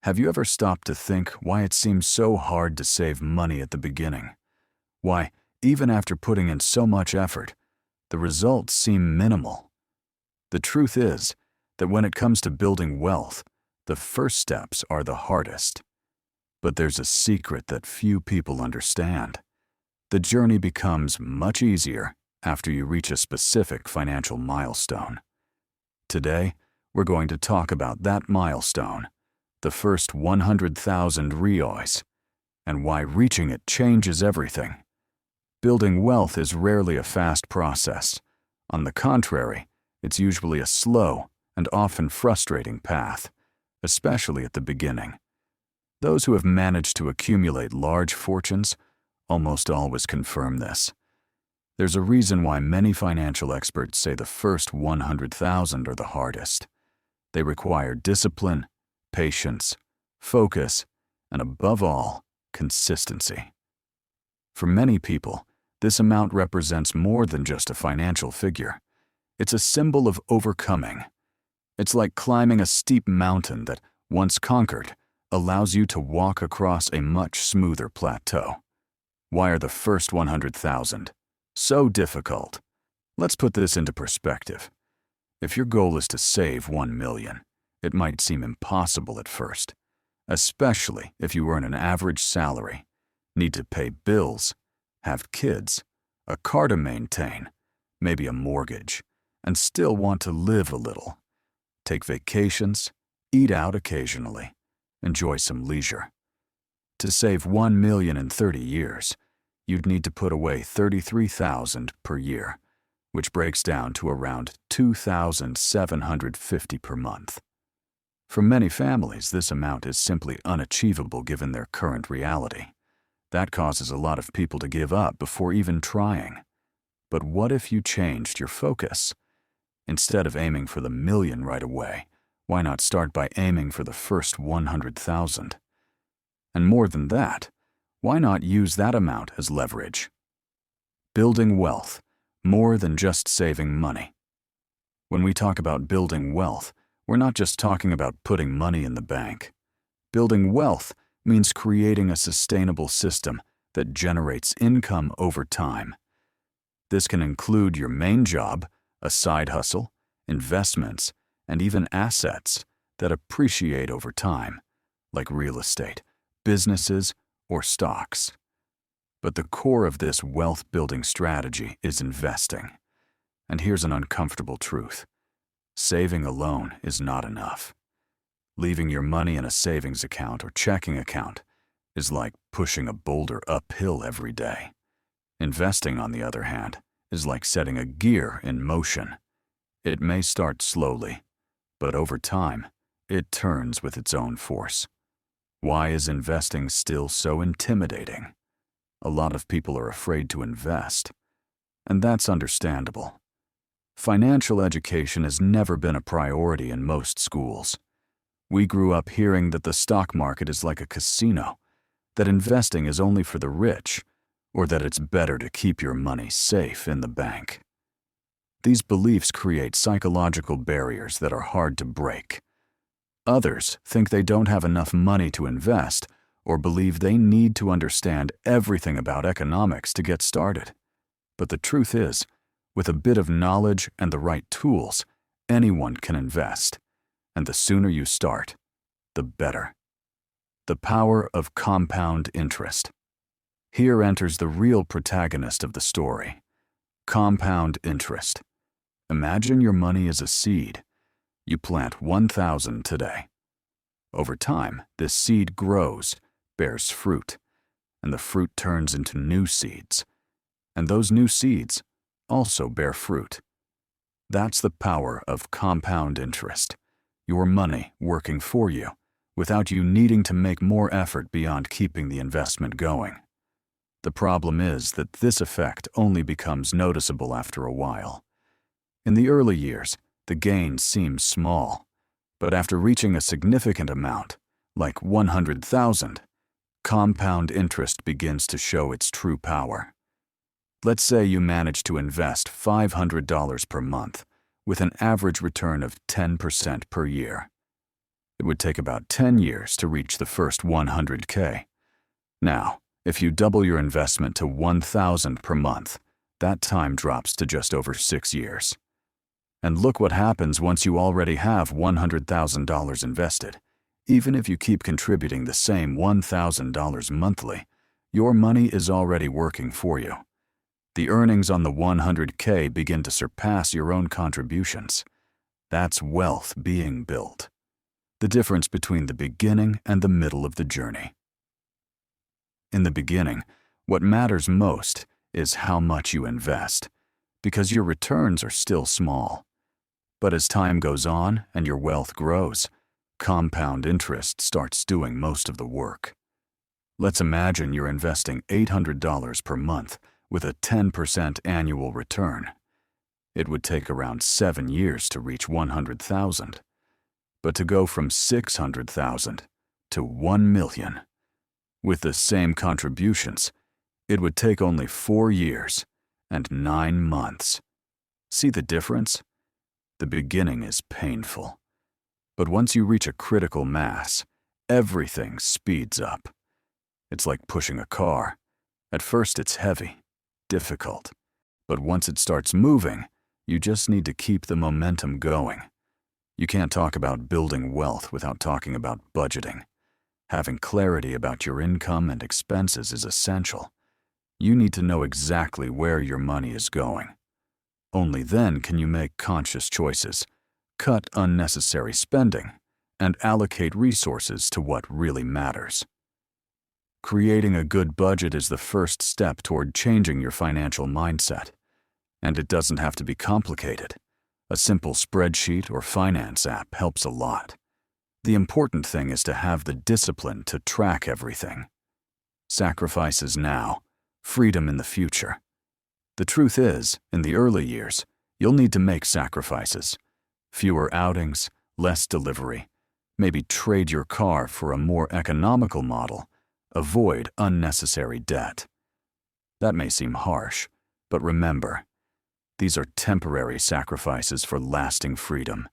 Have you ever stopped to think why it seems so hard to save money at the beginning? Why, even after putting in so much effort, the results seem minimal? The truth is that when it comes to building wealth, the first steps are the hardest. But there's a secret that few people understand. The journey becomes much easier after you reach a specific financial milestone. Today, we're going to talk about that milestone, the first 100,000 riyals, and why reaching it changes everything. Building wealth is rarely a fast process. On the contrary, it's usually a slow and often frustrating path, especially at the beginning. Those who have managed to accumulate large fortunes almost always confirm this. There's a reason why many financial experts say the first 100,000 are the hardest. They require discipline, patience, focus, and above all, consistency. For many people, this amount represents more than just a financial figure. It's a symbol of overcoming. It's like climbing a steep mountain that, once conquered, allows you to walk across a much smoother plateau. Why are the first 100,000 so difficult? Let's put this into perspective. If your goal is to save 1 million, it might seem impossible at first, especially if you earn an average salary, need to pay bills, have kids, a car to maintain, maybe a mortgage, and still want to live a little. Take vacations, eat out occasionally, enjoy some leisure. To save 1 million in 30 years, you'd need to put away 33,000 per year, which breaks down to around 2,750 per month. For many families, this amount is simply unachievable given their current reality. That causes a lot of people to give up before even trying. But what if you changed your focus? Instead of aiming for the million right away, why not start by aiming for the first 100,000? And more than that, why not use that amount as leverage? Building wealth, more than just saving money. When we talk about building wealth, we're not just talking about putting money in the bank. Building wealth means creating a sustainable system that generates income over time. This can include your main job, a side hustle, investments, and even assets that appreciate over time, like real estate, businesses, or stocks. But the core of this wealth-building strategy is investing. And here's an uncomfortable truth. Saving alone is not enough. Leaving your money in a savings account or checking account is like pushing a boulder uphill every day. Investing, on the other hand, is like setting a gear in motion. It may start slowly, but over time, it turns with its own force. Why is investing still so intimidating? A lot of people are afraid to invest, and that's understandable. Financial education has never been a priority in most schools. We grew up hearing that the stock market is like a casino, that investing is only for the rich, or that it's better to keep your money safe in the bank. These beliefs create psychological barriers that are hard to break. Others think they don't have enough money to invest or believe they need to understand everything about economics to get started. But the truth is, with a bit of knowledge and the right tools, anyone can invest. And the sooner you start, the better. The power of compound interest. Here enters the real protagonist of the story. Compound interest. Imagine your money as a seed. You plant 1,000 today. Over time, this seed grows, bears fruit, and the fruit turns into new seeds. And those new seeds also bear fruit. That's the power of compound interest. Your money working for you, without you needing to make more effort beyond keeping the investment going. The problem is that this effect only becomes noticeable after a while. In the early years, the gain seems small, but after reaching a significant amount, like 100,000, compound interest begins to show its true power. Let's say you manage to invest $500 per month with an average return of 10% per year. It would take about 10 years to reach the first 100K. Now, if you double your investment to $1,000 per month, that time drops to just over 6 years. And look what happens once you already have $100,000 invested. Even if you keep contributing the same $1,000 monthly, your money is already working for you. The earnings on the 100K begin to surpass your own contributions. That's wealth being built. The difference between the beginning and the middle of the journey. In the beginning, what matters most is how much you invest, because your returns are still small. But as time goes on and your wealth grows, compound interest starts doing most of the work. Let's imagine you're investing $800 per month with a 10% annual return. It would take around 7 years to reach $100,000. But to go from $600,000 to $1 million, with the same contributions, it would take only 4 years and 9 months. See the difference? The beginning is painful. But once you reach a critical mass, everything speeds up. It's like pushing a car. At first it's heavy, difficult. But once it starts moving, you just need to keep the momentum going. You can't talk about building wealth without talking about budgeting. Having clarity about your income and expenses is essential. You need to know exactly where your money is going. Only then can you make conscious choices, cut unnecessary spending, and allocate resources to what really matters. Creating a good budget is the first step toward changing your financial mindset. And it doesn't have to be complicated. A simple spreadsheet or finance app helps a lot. The important thing is to have the discipline to track everything. Sacrifices now, freedom in the future. The truth is, in the early years, you'll need to make sacrifices. Fewer outings, less delivery. Maybe trade your car for a more economical model. Avoid unnecessary debt. That may seem harsh, but remember, these are temporary sacrifices for lasting freedom.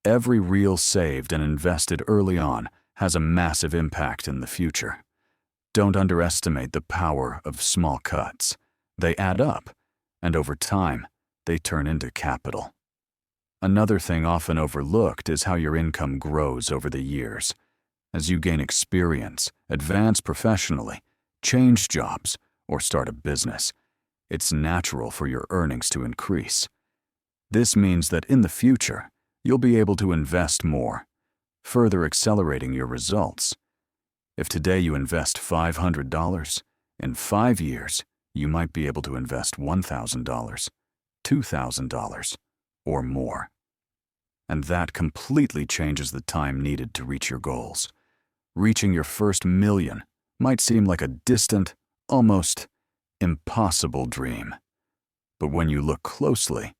Every real saved and invested early on has a massive impact in the future. Don't underestimate the power of small cuts. They add up, and over time, they turn into capital. Another thing often overlooked is how your income grows over the years. As you gain experience, advance professionally, change jobs, or start a business, it's natural for your earnings to increase. This means that in the future, you'll be able to invest more, further accelerating your results. If today you invest $500, in 5 years, you might be able to invest $1,000, $2,000, or more. And that completely changes the time needed to reach your goals. Reaching your first million might seem like a distant, almost impossible dream. But when you look closely,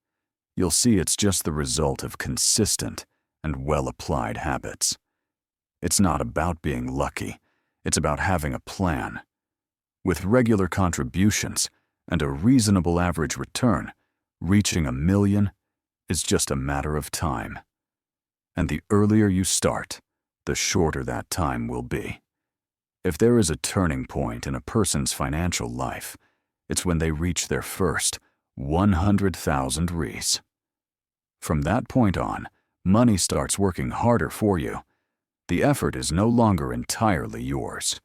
you'll see it's just the result of consistent and well-applied habits. It's not about being lucky. It's about having a plan. With regular contributions and a reasonable average return, reaching $1 million is just a matter of time. And the earlier you start, the shorter that time will be. If there is a turning point in a person's financial life, it's when they reach their first 100,000 Rs. From that point on, money starts working harder for you. The effort is no longer entirely yours.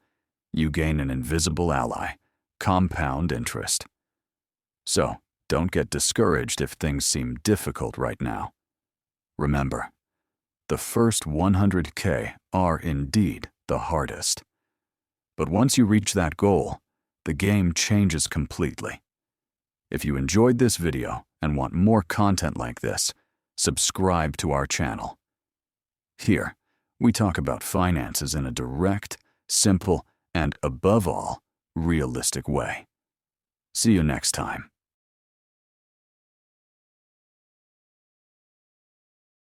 You gain an invisible ally, compound interest. So, don't get discouraged if things seem difficult right now. Remember, the first 100K are indeed the hardest. But once you reach that goal, the game changes completely. If you enjoyed this video and want more content like this, subscribe to our channel. Here, we talk about finances in a direct, simple, and above all, realistic way. See you next time.